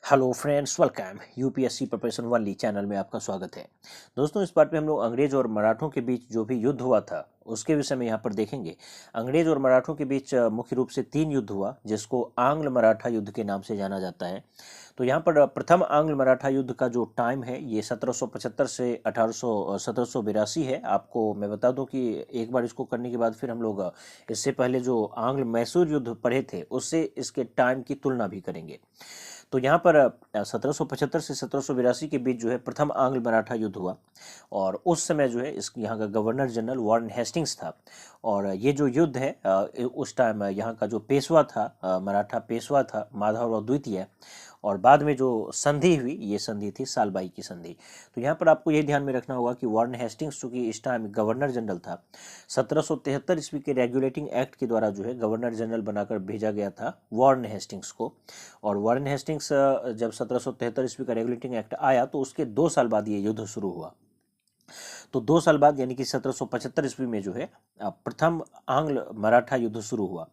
Hello friends, welcome. UPSC preparation वाली channel में आपका स्वागत है। दोस्तों, इस पार्ट में हम लोग अंग्रेज और मराठों के बीच जो भी युद्ध हुआ था उसके विषय में यहाँ पर देखेंगे। अंग्रेज और मराठों के बीच मुख्य रूप से 3 युद्ध हुआ, जिसको आंग्ल मराठा युद्ध के नाम से जाना जाता है। तो यहाँ पर प्रथम आंग्ल मराठा युद्ध का जो टाइम है ये 1775 से 1782 है। आपको मैं बता दूं कि एक बार इसको करने के बाद फिर हम लोग इससे पहले जो आंग्ल मैसूर युद्ध पढ़े थे उससे इसके टाइम की तुलना भी करेंगे। तो यहाँ पर 1775 से 1782 के बीच जो है प्रथम आंग्ल मराठा युद्ध हुआ, और उस समय जो है इस यहाँ का गवर्नर जनरल वारेन हेस्टिंग्स था। और ये जो युद्ध है उस टाइम यहाँ का जो पेशवा था, मराठा पेशवा था माधवराव द्वितीय। और बाद में जो संधि हुई, ये संधि थी सालबाई की संधि। तो यहाँ पर आपको ये ध्यान में रखना होगा कि वारेन हेस्टिंग्स चूंकि इस टाइम गवर्नर जनरल था, 1773 ईस्वी के रेगुलेटिंग एक्ट के द्वारा जो है गवर्नर जनरल बनाकर भेजा गया था वारेन हेस्टिंग्स को। और वारेन हेस्टिंग्स जब 1773 ईस्वी का रेगुलेटिंग एक्ट आया तो उसके 2 साल बाद ये युद्ध शुरू हुआ। तो 2 साल बाद यानी कि 1775 ईस्वी में जो है प्रथम आंग्ल मराठा युद्ध शुरू हुआ।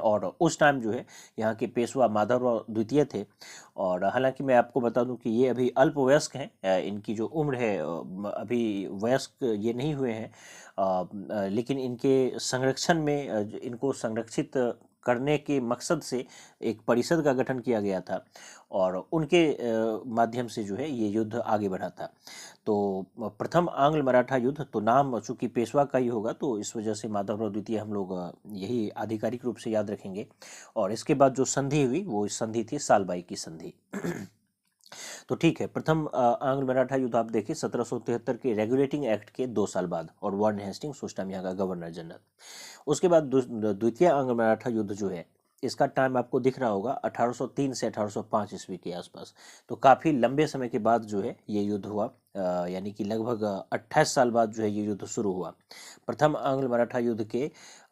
और उस टाइम जो है यहाँ के पेशवा माधवराव द्वितीय थे। और हालांकि मैं आपको बता दूं कि ये अभी अल्पवयस्क हैं, इनकी जो उम्र है अभी वयस्क ये नहीं हुए हैं, लेकिन इनके संरक्षण में इनको संरक्षित करने के मकसद से एक परिषद का गठन किया गया था, और उनके माध्यम से जो है ये युद्ध आगे बढ़ा था। तो प्रथम आंग्ल मराठा युद्ध, तो नाम चूंकि पेशवा का ही होगा तो इस वजह से माधवराव द्वितीय हम लोग यही आधिकारिक रूप से याद रखेंगे। और इसके बाद जो संधि हुई वो इस संधि थी सालबाई की संधि। तो ठीक है, प्रथम आंग्ल मराठा युद्ध आप देखिए 1773 के रेगुलेटिंग एक्ट के 2 साल बाद, और वारेन हेस्टिंग्स उस टाइम यहाँ का गवर्नर जनरल। उसके बाद द्वितीय आंग्ल मराठा युद्ध जो है इसका टाइम आपको दिख रहा होगा 1803 से 1805 ईस्वी के आसपास। तो काफ़ी लंबे समय के बाद जो है ये युद्ध हुआ, यानी कि लगभग 28 साल बाद जो है ये युद्ध शुरू हुआ। प्रथम आंग्ल मराठा युद्ध के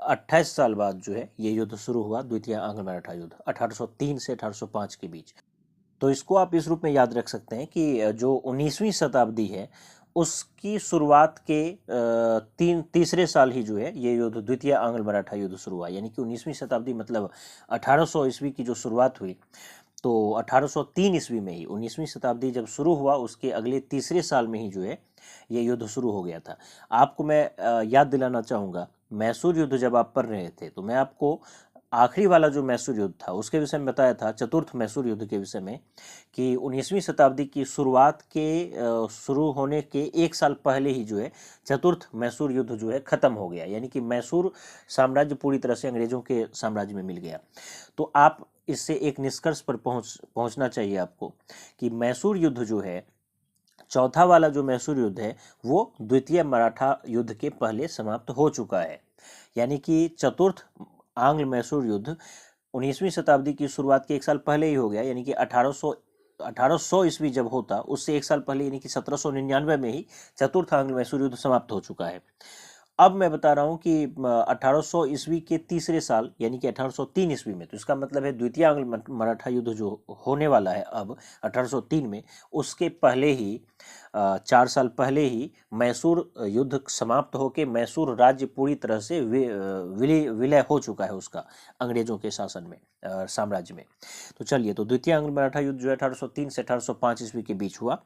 28 साल बाद जो है ये युद्ध शुरू हुआ, द्वितीय आंग्ल मराठा युद्ध 1803 से 1805 के बीच। तो इसको आप इस रूप में याद रख सकते हैं कि जो 19वीं शताब्दी है उसकी शुरुआत के तीसरे साल ही जो है ये युद्ध द्वितीय आंग्ल मराठा युद्ध शुरू हुआ। यानी कि 19वीं शताब्दी मतलब 1800 ईस्वी की जो शुरुआत हुई, तो 1803 ईस्वी में ही 19वीं शताब्दी जब शुरू हुआ उसके अगले तीसरे साल में ही जो है ये युद्ध शुरू हो गया था। आपको मैं याद दिलाना चाहूँगा, मैसूर युद्ध जब आप पढ़ रहे थे तो मैं आपको आखिरी वाला जो मैसूर युद्ध था उसके विषय में बताया था, चतुर्थ मैसूर युद्ध के विषय में, कि 19वीं शताब्दी की शुरुआत के शुरू होने के 1 साल पहले ही जो है चतुर्थ मैसूर युद्ध जो है खत्म हो गया। यानी कि मैसूर साम्राज्य पूरी तरह से अंग्रेजों के साम्राज्य में मिल गया। तो आप इससे एक निष्कर्ष पर पहुंचना चाहिए आपको कि मैसूर युद्ध जो है, चौथा वाला जो मैसूर युद्ध है वो द्वितीय मराठा युद्ध के पहले समाप्त हो चुका है। यानी कि चतुर्थ आंग्ल मैसूर युद्ध 19वीं शताब्दी की शुरुआत के 1 साल पहले ही हो गया। यानी कि 1800 ईस्वी जब होता उससे 1 साल पहले यानी कि 1799 में ही चतुर्थ आंग्ल मैसूर युद्ध समाप्त हो चुका है। अब मैं बता रहा हूं कि 1800 ईस्वी के तीसरे साल यानी कि 1803 ईस्वी में, तो इसका मतलब है द्वितीय आंग्ल मराठा युद्ध जो होने वाला है अब 1803 में, उसके पहले ही 4 साल पहले ही मैसूर युद्ध समाप्त होकर मैसूर राज्य पूरी तरह से विलय हो चुका है उसका अंग्रेजों के शासन में, साम्राज्य में। तो चलिए, तो द्वितीय आंग्ल मराठा युद्ध जो है 1803 से 1805 ईस्वी के बीच हुआ।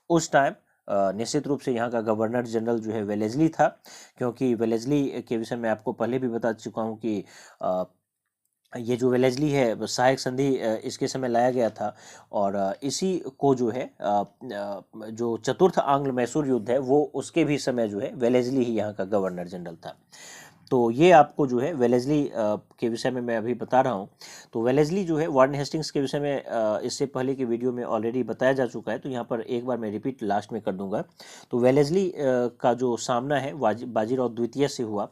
उस टाइम निश्चित रूप से यहाँ का गवर्नर जनरल जो है वेलेस्ली था, क्योंकि वेलेस्ली के विषय में आपको पहले भी बता चुका हूँ कि ये जो वेलेस्ली है सहायक संधि इसके समय लाया गया था। और इसी को जो है जो चतुर्थ आंग्ल मैसूर युद्ध है वो उसके भी समय जो है वेलेस्ली ही यहाँ का गवर्नर जनरल था। तो ये आपको जो है वेलेस्ली के विषय में मैं अभी बता रहा हूँ। तो वेलेस्ली जो है वारेन हेस्टिंग्स के विषय में इससे पहले के वीडियो में ऑलरेडी बताया जा चुका है, तो यहाँ पर एक बार मैं रिपीट लास्ट में कर दूंगा। तो वेलेस्ली का जो सामना है बाजीराव द्वितीय से हुआ,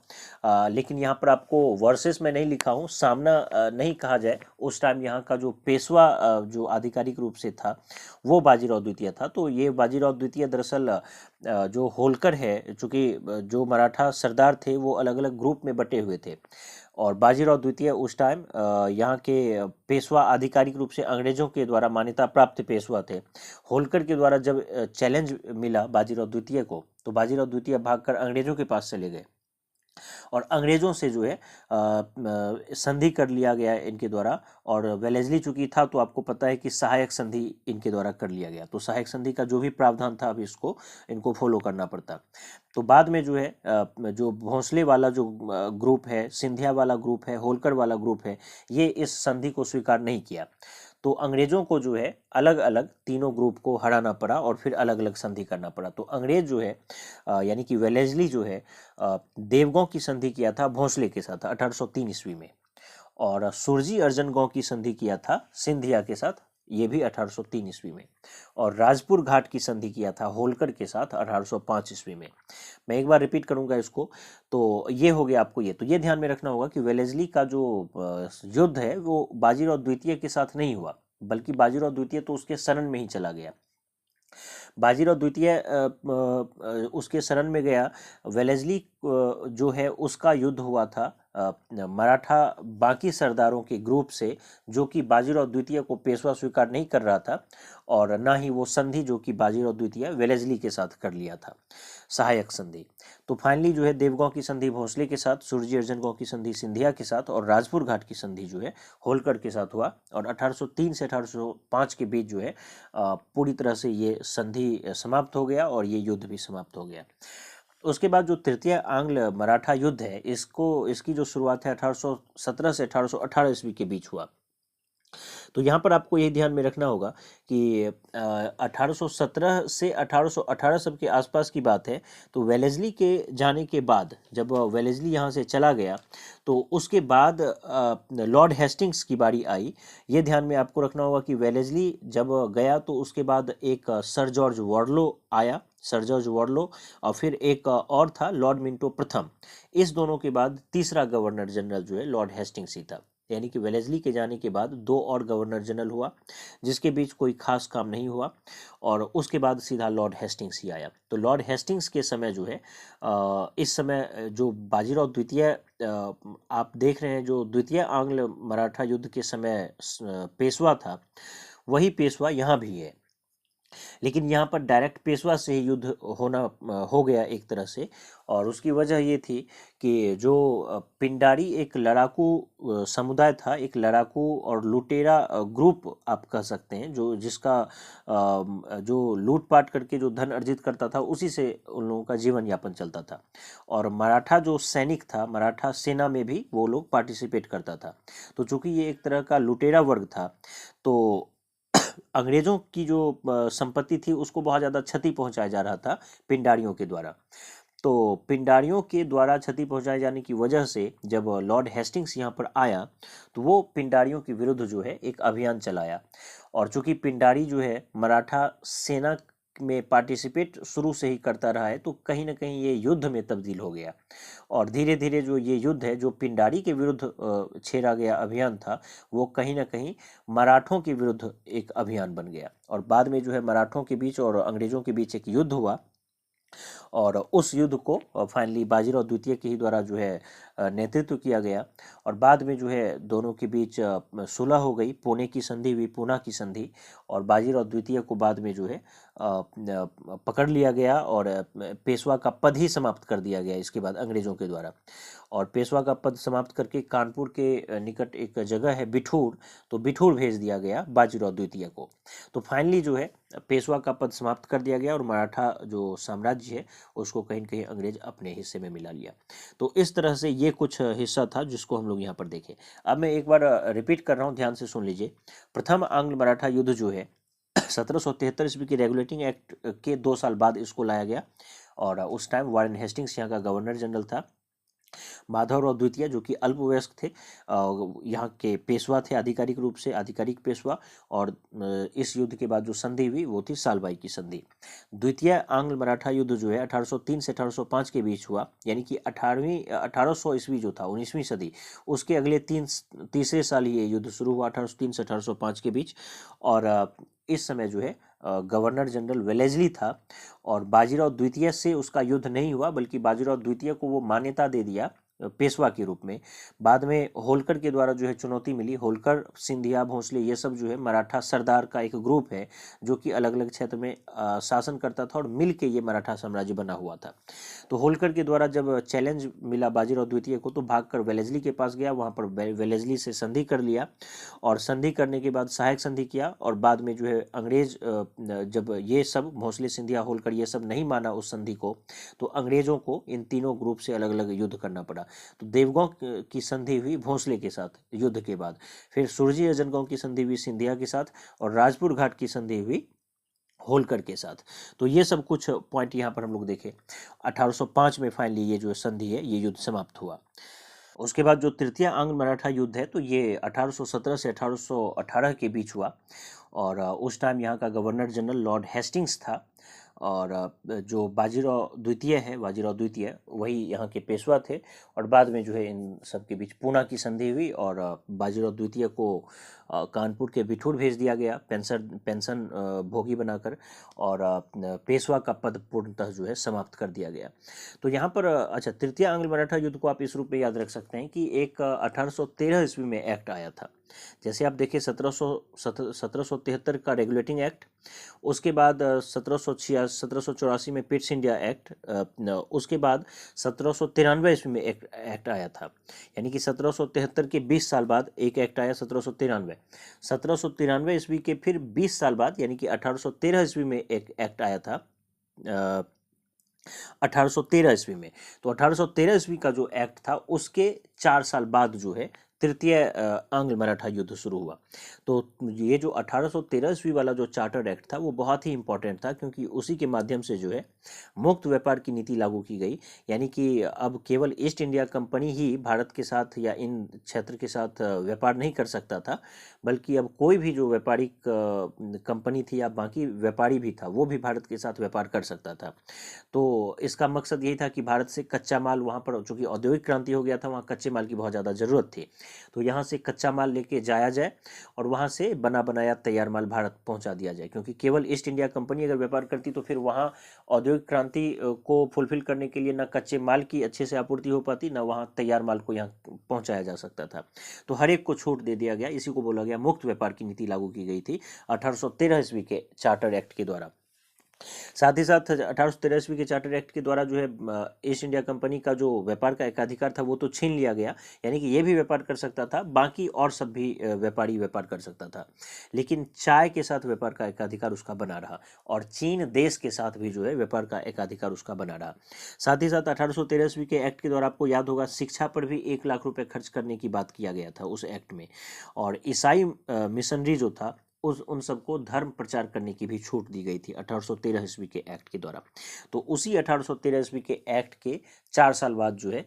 लेकिन यहाँ पर आपको वर्सेस में नहीं लिखा हूँ, सामना नहीं कहा जाए। उस टाइम यहाँ का जो पेशवा जो आधिकारिक रूप से था वो बाजीराव द्वितीय था। तो ये बाजीराव द्वितीय दरअसल जो होलकर है, चूंकि जो मराठा सरदार थे वो अलग अलग ग्रुप में बटे हुए थे, और बाजीराव द्वितीय उस टाइम यहाँ के पेशवा आधिकारिक रूप से अंग्रेजों के द्वारा मान्यता प्राप्त पेशवा थे। होलकर के द्वारा जब चैलेंज मिला बाजीराव द्वितीय को, तो बाजीराव द्वितीय भागकर अंग्रेजों के पास चले गए। और अंग्रेज़ों से जो है संधि कर लिया गया इनके द्वारा। और वेलेस्ली चूंकि था तो आपको पता है कि सहायक संधि इनके द्वारा कर लिया गया, तो सहायक संधि का जो भी प्रावधान था अब इसको इनको फॉलो करना पड़ता। तो बाद में जो है जो भोंसले वाला जो ग्रुप है, सिंधिया वाला ग्रुप है, होलकर वाला ग्रुप है, ये इस संधि को स्वीकार नहीं किया। तो अंग्रेजों को जो है अलग अलग तीनों ग्रुप को हराना पड़ा और फिर अलग अलग संधि करना पड़ा। तो अंग्रेज जो है यानी कि वेलेस्ली जो है देवगांव की संधि किया था भोंसले के साथ 1803 ईस्वी में, और सुरजी अर्जन गांव की संधि किया था सिंधिया के साथ, ये भी 1803 ईस्वी में, और राजपुर घाट की संधि किया था होलकर के साथ 1805 ईस्वी में। मैं एक बार रिपीट करूंगा इसको। तो ये हो गया आपको, ये तो ये ध्यान में रखना होगा कि वेलेस्ली का जो युद्ध है वो बाजीराव द्वितीय के साथ नहीं हुआ, बल्कि बाजीराव द्वितीय तो उसके शरण में ही चला गया। बाजीराव द्वितीय उसके शरण में गया। वेलेस्ली जो है उसका युद्ध हुआ था मराठा बाकी सरदारों के ग्रुप से, जो कि बाजीराव द्वितीय को पेशवा स्वीकार नहीं कर रहा था, और ना ही वो संधि जो कि बाजीराव द्वितीय वेलेस्ली के साथ कर लिया था, सहायक संधि। तो फाइनली जो है देवगांव की संधि भोंसले के साथ, सुरजी अर्जन गांव की संधि सिंधिया के साथ, और राजपुर घाट की संधि जो है होलकर के साथ हुआ। और 1803 से 1805 के बीच जो है पूरी तरह से ये संधि समाप्त हो गया और ये युद्ध भी समाप्त हो गया। उसके बाद जो तृतीय आंग्ल मराठा युद्ध है, इसकी जो शुरुआत है 1817 से 1818 ईस्वी के बीच हुआ। तो यहाँ पर आपको ये ध्यान में रखना होगा कि 1817 से 1818 सब के आसपास की बात है। तो वेलेस्ली के जाने के बाद, जब वेलेस्ली यहाँ से चला गया, तो उसके बाद लॉर्ड हेस्टिंग्स की बारी आई। ये ध्यान में आपको रखना होगा कि वेलेस्ली जब गया तो उसके बाद एक सर जॉर्ज वॉरलो आया, सर जॉर्ज वॉरलो, और फिर एक और था लॉर्ड मिंटो प्रथम। इस दोनों के बाद तीसरा गवर्नर जनरल जो है लॉर्ड हेस्टिंग्स ही था। यानी कि वेलेस्ली के जाने के बाद दो और गवर्नर जनरल हुआ, जिसके बीच कोई खास काम नहीं हुआ, और उसके बाद सीधा लॉर्ड हेस्टिंग्स ही आया। तो लॉर्ड हेस्टिंग्स के समय जो है इस समय जो बाजीराव द्वितीय आप देख रहे हैं, जो द्वितीय आंग्ल मराठा युद्ध के समय पेशवा था, वही पेशवा यहाँ भी है। लेकिन यहाँ पर डायरेक्ट पेशवा से ही युद्ध हो गया एक तरह से। और उसकी वजह ये थी कि जो पिंडारी एक लड़ाकू समुदाय था, एक लड़ाकू और लुटेरा ग्रुप आप कह सकते हैं, जो लूटपाट करके जो धन अर्जित करता था, उसी से उन लोगों का जीवन यापन चलता था। और मराठा जो सैनिक था, मराठा सेना में भी वो लोग पार्टिसिपेट करता था। तो चूंकि ये एक तरह का लुटेरा वर्ग था, तो अंग्रेजों की जो संपत्ति थी उसको बहुत ज़्यादा क्षति पहुंचाया जा रहा था पिंडारियों के द्वारा। तो पिंडारियों के द्वारा क्षति पहुंचाए जाने की वजह से जब लॉर्ड हेस्टिंग्स यहाँ पर आया, तो वो पिंडारियों के विरुद्ध जो है एक अभियान चलाया। और चूंकि पिंडारी जो है मराठा सेना में पार्टिसिपेट शुरू से ही करता रहा है, तो कहीं ना कहीं ये युद्ध में तब्दील हो गया। और धीरे धीरे जो ये युद्ध है, जो पिंडारी के विरुद्ध छेड़ा गया अभियान था, वो कहीं ना कहीं मराठों के विरुद्ध एक अभियान बन गया। और बाद में जो है मराठों के बीच और अंग्रेजों के बीच एक युद्ध हुआ, और उस युद्ध को फाइनली बाजीराव द्वितीय के ही द्वारा जो है नेतृत्व किया गया। और बाद में जो है दोनों के बीच सुलह हो गई, पुणे की संधि हुई, पूना की संधि। और बाजीराव द्वितीय को बाद में जो है पकड़ लिया गया और पेशवा का पद ही समाप्त कर दिया गया इसके बाद अंग्रेजों के द्वारा। और पेशवा का पद समाप्त करके कानपुर के निकट एक जगह है बिठूर, तो बिठूर भेज दिया गया बाजीराव द्वितीय को। तो फाइनली जो है पेशवा का पद समाप्त कर दिया गया और मराठा जो साम्राज्य है उसको कहीं न कहीं अंग्रेज अपने हिस्से में मिला लिया। तो इस तरह से ये कुछ हिस्सा था जिसको हम लोग यहाँ पर देखें। अब मैं एक बार रिपीट कर रहा हूँ, ध्यान से सुन लीजिए। प्रथम आंग्ल मराठा युद्ध जो है 1773 ईस्वी की रेगुलेटिंग एक्ट के 2 साल बाद इसको लाया गया। और उस टाइम वारेन हेस्टिंग्स यहाँ का गवर्नर जनरल था। माधवराव द्वितीय जो कि अल्पवयस्क थे, यहाँ के पेशवा थे आधिकारिक रूप से, आधिकारिक पेशवा। और इस युद्ध के बाद जो संधि हुई वो थी सालबाई की संधि। द्वितीय आंग्ल मराठा युद्ध जो है 1803 से 1805 के बीच हुआ, यानी कि 1800 ईस्वी जो था 19वीं सदी, उसके अगले तीसरे साल ही ये युद्ध शुरू हुआ 1803 से 1805 के बीच। और इस समय जो है गवर्नर जनरल वेलेस्ली था। और बाजीराव द्वितीय से उसका युद्ध नहीं हुआ, बल्कि बाजीराव द्वितीय को वो मान्यता दे दिया पेशवा के रूप में। बाद में होलकर के द्वारा जो है चुनौती मिली। होलकर, सिंधिया, भोंसले ये सब जो है मराठा सरदार का एक ग्रुप है जो कि अलग अलग क्षेत्र में शासन करता था और मिल के ये मराठा साम्राज्य बना हुआ था। तो होलकर के द्वारा जब चैलेंज मिला बाजीराव द्वितीय को तो भागकर वेलेस्ली के पास गया, वहाँ पर वेलेस्ली से संधि कर लिया और संधि करने के बाद सहायक संधि किया। और बाद में जो है अंग्रेज जब ये सब भोंसले, सिंधिया, होलकर ये सब नहीं माना उस संधि को, तो अंग्रेजों को इन तीनों ग्रुप से अलग अलग युद्ध करना पड़ा। तो देवगांव की संधि हुई भोंसले के साथ युद्ध के बाद, फिर सुरजी अजनगांव की संधि हुई सिंधिया के साथ, और राजपुर घाट की संधि हुई होलकर के साथ। तो ये सब कुछ पॉइंट यहाँ पर हम लोग देखें। 1805 में फाइनली ये जो संधि है ये युद्ध समाप्त हुआ। उसके बाद जो तृतीय आंग्ल मराठा युद्ध है तो ये 1817 से 1818 के बीच हुआ। और उस टाइम यहाँ का गवर्नर जनरल लॉर्ड हेस्टिंग्स था, और जो बाजीराव द्वितीय वही यहाँ के पेशवा थे। और बाद में जो है इन सब के बीच पूना की संधि हुई और बाजीराव द्वितीय को कानपुर के बिठूर भेज दिया गया पेंशन भोगी बनाकर, और पेशवा का पद पूर्णतः जो है समाप्त कर दिया गया। तो यहाँ पर अच्छा, तृतीय आंग्ल मराठा युद्ध को आप इस रूप में याद रख सकते हैं कि एक 1813 ईस्वी में एक्ट आया था। जैसे आप देखिए 1773 का रेगुलेटिंग एक्ट, उसके बाद 1784 में पिट्स इंडिया एक्ट, उसके बाद 1793 ईस्वी में एक्ट आया था। यानी कि 1773 के 20 साल बाद एक एक्ट आया 1793 ईस्वी के फिर 20 साल बाद यानी कि 1813 ईस्वी में एक एक्ट आया था 1813 ईस्वी में। तो 1813 ईस्वी का जो एक्ट था उसके 4 साल बाद जो है तृतीय आंग्ल मराठा युद्ध शुरू हुआ। तो ये जो 1813 ईस्वी वाला जो चार्टर एक्ट था वो बहुत ही इंपॉर्टेंट था, क्योंकि उसी के माध्यम से जो है मुक्त व्यापार की नीति लागू की गई। यानी कि अब केवल ईस्ट इंडिया कंपनी ही भारत के साथ या इन क्षेत्र के साथ व्यापार नहीं कर सकता था, बल्कि अब कोई भी जो व्यापारिक कंपनी थी या बाकी व्यापारी भी था वो भी भारत के साथ व्यापार कर सकता था। तो इसका मकसद यही था कि भारत से कच्चा माल, वहाँ पर चूँकि औद्योगिक क्रांति हो गया था, वहाँ कच्चे माल की बहुत ज़्यादा ज़रूरत थी, तो यहाँ से कच्चा माल लेके जाया जाए और वहाँ से बना बनाया तैयार माल भारत पहुँचा दिया जाए। क्योंकि केवल ईस्ट इंडिया कंपनी अगर व्यापार करती तो फिर वहाँ औद्योगिक क्रांति को फुलफिल करने के लिए न कच्चे माल की अच्छे से आपूर्ति हो पाती, न वहाँ तैयार माल को यहाँ पहुँचाया जा सकता था। तो हर एक को छूट दे दिया गया, इसी को बोला गया मुक्त व्यापार की नीति लागू की गई थी 1813 ईस्वी के चार्टर एक्ट के द्वारा। साथ ही साथ 1813 ईस्वी के चार्टर एक्ट के द्वारा जो है ईस्ट इंडिया कंपनी का जो व्यापार का एकाधिकार था वो तो छीन लिया गया, यानी कि ये भी व्यापार कर सकता था, बाकी और सब भी व्यापारी व्यापार कर सकता था, लेकिन चाय के साथ व्यापार का एकाधिकार उसका बना रहा, और चीन देश के साथ भी जो है व्यापार का एकाधिकार उसका बना रहा। साथ ही साथ 1813 ईस्वी के एक्ट के द्वारा आपको याद होगा शिक्षा पर भी 1 लाख रुपए खर्च करने की बात किया गया था उस एक्ट में, और ईसाई मिशनरी जो था उन सबको धर्म प्रचार करने की भी छूट दी गई थी 1813 ईस्वी के एक्ट के द्वारा। तो उसी 1813 ईस्वी के एक्ट के 4 साल बाद जो है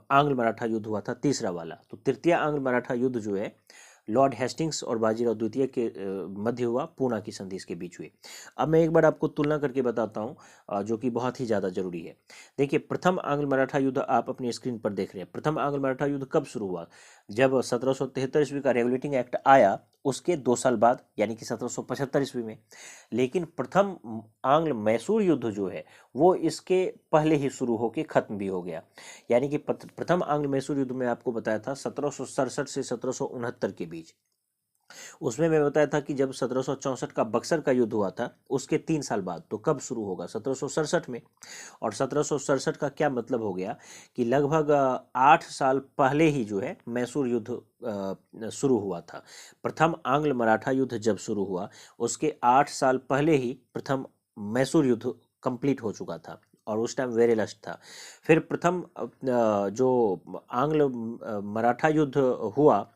आंग्ल मराठा युद्ध हुआ था, तीसरा वाला। तो तृतीय आंग्ल मराठा युद्ध जो है लॉर्ड हेस्टिंग्स और बाजीराव द्वितीय के मध्य हुआ, पूना की संधि इसके बीच हुई। अब मैं एक बार आपको तुलना करके बताता हूँ जो कि बहुत ही ज़्यादा जरूरी है। देखिए, प्रथम आंग्ल मराठा युद्ध आप अपनी स्क्रीन पर देख रहे हैं। प्रथम आंग्ल मराठा युद्ध कब शुरू हुआ? जब 1773 ईस्वी का रेगुलेटिंग एक्ट आया उसके 2 साल बाद, यानी कि 1775 ईस्वी में। लेकिन प्रथम आंग्ल मैसूर युद्ध जो है वो इसके पहले ही शुरू होकर खत्म भी हो गया। यानी कि प्रथम आंग्ल मैसूर युद्ध में आपको बताया था 1767 से 1769 के बीच। उसमें मैं बताया था कि जब 1764 का बक्सर का युद्ध हुआ था उसके 3 साल बाद, तो कब शुरू होगा? 1767 में। और 1767 का क्या मतलब हो गया कि लगभग 8 साल पहले ही जो है मैसूर युद्ध शुरू हुआ था। प्रथम आंग्ल मराठा युद्ध जब शुरू हुआ उसके 8 साल पहले ही प्रथम मैसूर युद्ध कंप्लीट हो चुका था, और उस टाइम वेरेलस्ट था। फिर प्रथम जो आंग्ल मराठा युद्ध हुआ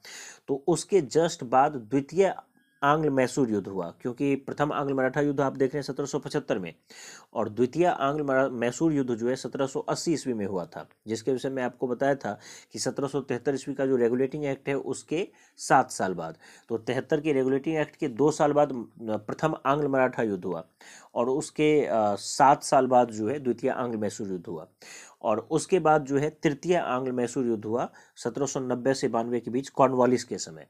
तो उसके जस्ट बाद द्वितीय आंग्ल मैसूर युद्ध हुआ, क्योंकि प्रथम आंग्ल मराठा युद्ध आप देख रहे हैं 1775 में, और द्वितीय आंग्ल मैसूर युद्ध जो है 1780 ईस्वी में हुआ था, जिसके विषय में आपको बताया था कि 1773 ईस्वी का जो रेगुलेटिंग एक्ट है उसके 7 साल बाद। तो 73 के रेगुलेटिंग एक्ट के 2 साल बाद प्रथम आंग्ल मराठा युद्ध हुआ, और उसके 7 साल बाद जो है द्वितीय आंग्ल मैसूर युद्ध हुआ, और उसके बाद जो है तृतीय आंग्ल मैसूर युद्ध हुआ 1790 से 92 के बीच कॉर्नवालिस के समय।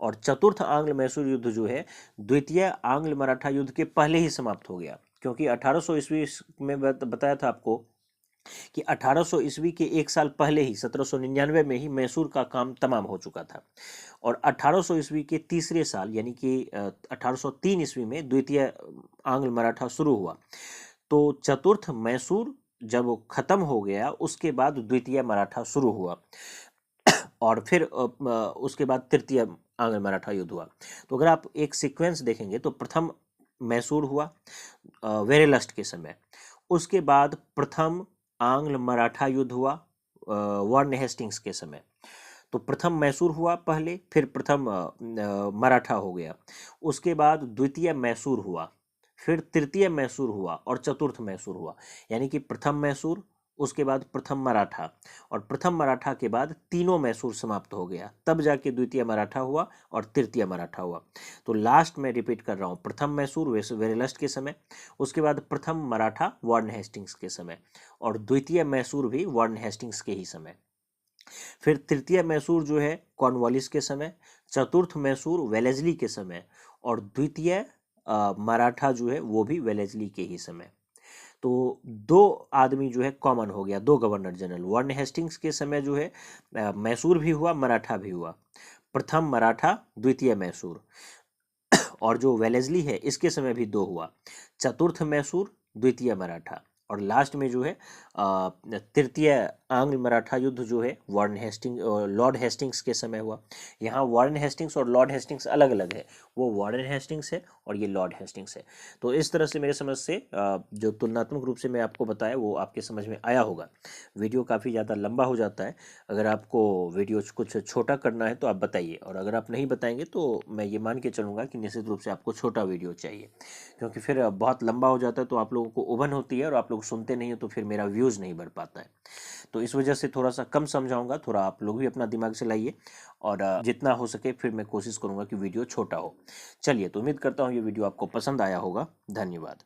और चतुर्थ आंग्ल मैसूर युद्ध जो है द्वितीय आंग्ल मराठा युद्ध के पहले ही समाप्त हो गया, क्योंकि 1800 ईस्वी में बताया था आपको कि 1800 ईस्वी के एक साल पहले ही 1799 में ही मैसूर का काम तमाम हो चुका था और 1800 ईस्वी के तीसरे साल यानी कि 1803 ईस्वी में द्वितीय आंग्ल मराठा शुरू हुआ। तो चतुर्थ मैसूर जब वो खत्म हो गया उसके बाद द्वितीय मराठा शुरू हुआ और फिर उसके बाद तृतीय आंग्ल मराठा युद्ध हुआ। तो अगर आप एक सीक्वेंस देखेंगे तो प्रथम मैसूर हुआ वेरेलस्ट के समय, उसके बाद प्रथम आंग्ल मराठा युद्ध हुआ वार्न हेस्टिंग्स के समय। तो प्रथम मैसूर हुआ पहले, फिर प्रथम मराठा हो गया, उसके बाद द्वितीय मैसूर हुआ, फिर तृतीय मैसूर हुआ और चतुर्थ मैसूर हुआ। यानी कि प्रथम मैसूर, उसके बाद प्रथम मराठा और प्रथम मराठा के बाद तीनों मैसूर समाप्त हो गया, तब जाके द्वितीय मराठा हुआ और तृतीय मराठा हुआ। तो लास्ट में रिपीट कर रहा हूँ, प्रथम मैसूर वेरेलस्ट के समय, उसके बाद प्रथम मराठा वार्न हेस्टिंग्स के समय और द्वितीय मैसूर भी वार्न हेस्टिंग्स के ही समय। फिर तृतीय मैसूर जो है कॉर्नवालिस के समय, चतुर्थ मैसूर वेलेस्ली के समय और द्वितीय मराठा जो है वो भी वेलेस्ली के ही समय। तो दो आदमी जो है कॉमन हो गया, दो गवर्नर जनरल। वार्न हेस्टिंग्स के समय जो है मैसूर भी हुआ, मराठा भी हुआ, प्रथम मराठा द्वितीय मैसूर, और जो वेलेस्ली है इसके समय भी दो हुआ, चतुर्थ मैसूर द्वितीय मराठा, और लास्ट में जो है तृतीय आंग्ल मराठा युद्ध जो है वार्न हेस्टिंग लॉर्ड हेस्टिंग्स के समय हुआ। यहाँ वार्न हेस्टिंग्स और लॉर्ड हेस्टिंग्स अलग अलग है, वो वार्न हेस्टिंग्स है और ये लॉर्ड हेस्टिंग्स है। तो इस तरह से मेरे समझ से जो तुलनात्मक रूप से मैं आपको बताया वो आपके समझ में आया होगा। वीडियो काफ़ी ज़्यादा लंबा हो जाता है, अगर आपको वीडियो कुछ छोटा करना है तो आप बताइए, और अगर आप नहीं बताएंगे तो मैं ये मान के चलूँगा कि निश्चित रूप से आपको छोटा वीडियो चाहिए, क्योंकि फिर बहुत लंबा हो जाता है तो आप लोगों को उबन होती है और आप लोग सुनते नहीं हो तो फिर मेरा व्यूज़ नहीं बढ़ पाता है। तो इस वजह से थोड़ा सा कम समझाऊंगा, थोड़ा आप लोग भी अपना दिमाग चलाइए और जितना हो सके फिर मैं कोशिश करूंगा कि वीडियो छोटा हो। चलिए, तो उम्मीद करता हूँ ये वीडियो आपको पसंद आया होगा। धन्यवाद।